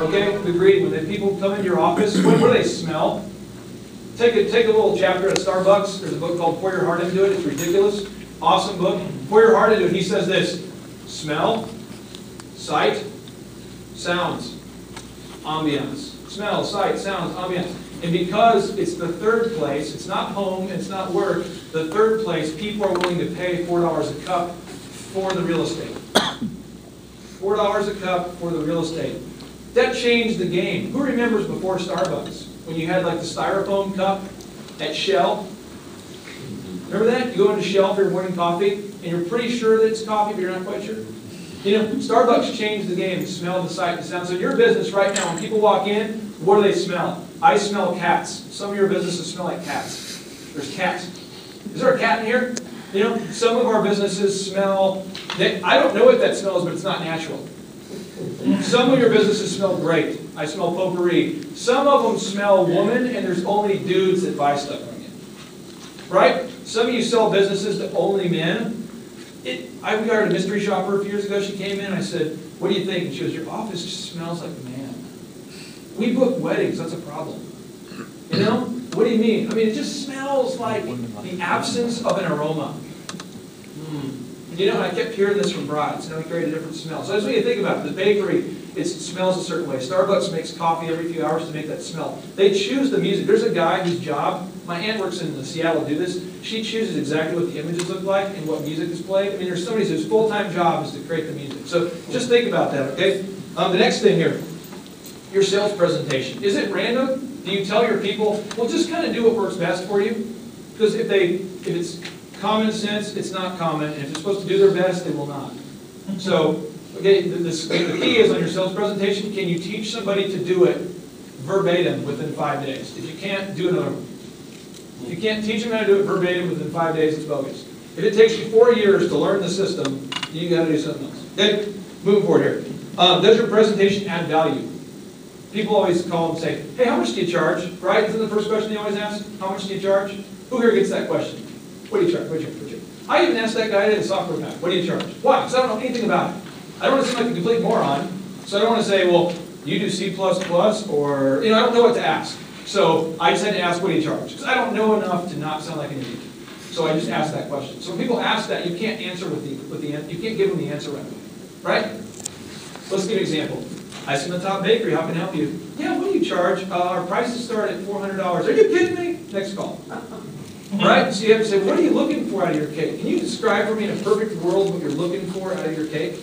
Okay, the greeting. When the people come into your office, what do they smell? Take a little chapter at Starbucks. There's a book called Pour Your Heart Into It. It's ridiculous. Awesome book. Pour your heart into it. He says this: smell, sight, sounds, ambiance. Smell, sight, sounds, ambiance. And because it's the third place, it's not home, it's not work, the third place, people are willing to pay $4 a cup for the real estate. $4 a cup for the real estate. That changed the game. Who remembers before Starbucks, when you had like the styrofoam cup at Shell? Remember that? You go into Shell for your morning coffee, and you're pretty sure that it's coffee, but you're not quite sure. You know, Starbucks changed the game. The smell, the sight, the sound. So your business right now, when people walk in, what do they smell? I smell cats. Some of your businesses smell like cats. There's cats. Is there a cat in here? You know, some of our businesses smell, I don't know what that smells, but it's not natural. Some of your businesses smell great. I smell potpourri. Some of them smell woman, and there's only dudes that buy stuff from you. Right? Some of you sell businesses to only men. We hired a mystery shopper a few years ago. She came in, and I said, what do you think? And she goes, your office just smells like man. We book weddings. That's a problem. You know? What do you mean? I mean, it just smells like the absence of an aroma. You know, I kept hearing this from brides. You know, we create a different smell. So that's what you think about it. The bakery, it smells a certain way. Starbucks makes coffee every few hours to make that smell. They choose the music. There's a guy whose job, my aunt works in Seattle to do this. She chooses exactly what the images look like and what music is played. I mean, there's somebody whose full-time job is to create the music. So just think about that, okay? The next thing here, your sales presentation. Is it random? Do you tell your people, well, just kind of do what works best for you? Because if it's common sense, it's not common, and if they're supposed to do their best, they will not. So, okay, the key is on your sales presentation, can you teach somebody to do it verbatim within 5 days? If you can't, do another one. If you can't teach them how to do it verbatim within 5 days, it's bogus. If it takes you 4 years to learn the system, you got to do something else. Okay, moving forward here. Does your presentation add value? People always call and say, hey, how much do you charge? Right? Isn't the first question they always ask? How much do you charge? Who here gets that question? What do you charge? What do you charge? I even asked that guy at the software pack, what do you charge? Why? Because I don't know anything about it. I don't want to seem like a complete moron, so I don't want to say, well, you do C++ or, you know, I don't know what to ask. So I just had to ask, what do you charge? Because I don't know enough to not sound like an idiot. So I just asked that question. So when people ask that, you can't answer you can't give them the answer right away. Right? Let's give an example. Ice in the Top Bakery, how can I help you? Yeah, what do you charge? Our prices start at $400. Are you kidding me? Next call. Right? So you have to say, what are you looking for out of your cake? Can you describe for me in a perfect world what you're looking for out of your cake?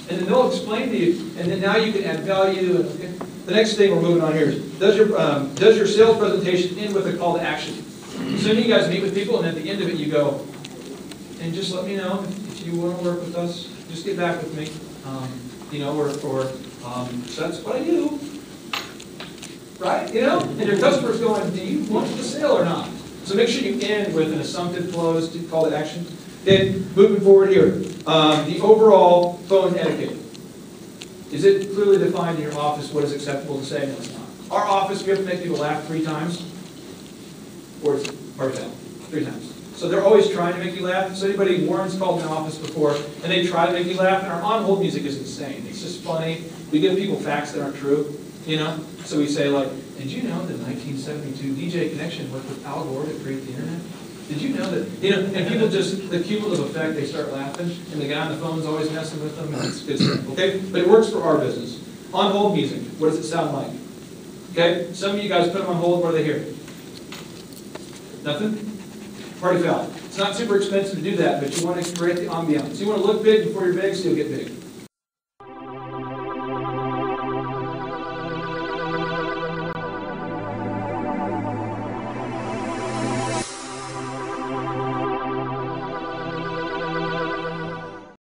And then they'll explain to you, and then now you can add value. And, okay. The next thing we're moving on here is, does your sales presentation end with a call to action? So you guys meet with people, and at the end of it you go, and just let me know if you want to work with us. Just get back with me. You know, so that's what I do. Right? You know? And your customer's going, do you want the sale or not? So make sure you end with an assumptive close to call to action. Then, moving forward here, the overall phone etiquette. Is it clearly defined in your office what is acceptable to say? No, it's not. Our office, we have to make people laugh 3 times. Or it's hard to tell. 3 times. So they're always trying to make you laugh. So anybody, Warren's called my office before, and they try to make you laugh, and our on-hold music is insane. It's just funny. We give people facts that aren't true, you know? So we say, like, did you know that 1972 DJ Connection worked with Al Gore to create the internet? Did you know that, you know, and people just, the cumulative effect, they start laughing, and the guy on the phone's always messing with them, and it's good stuff, okay? But it works for our business. On-hold music, what does it sound like? Okay? Some of you guys put them on hold, what do they hear? Nothing? Party foul. It's not super expensive to do that, but you want to create the ambiance. You want to look big before you're big, so you'll get big.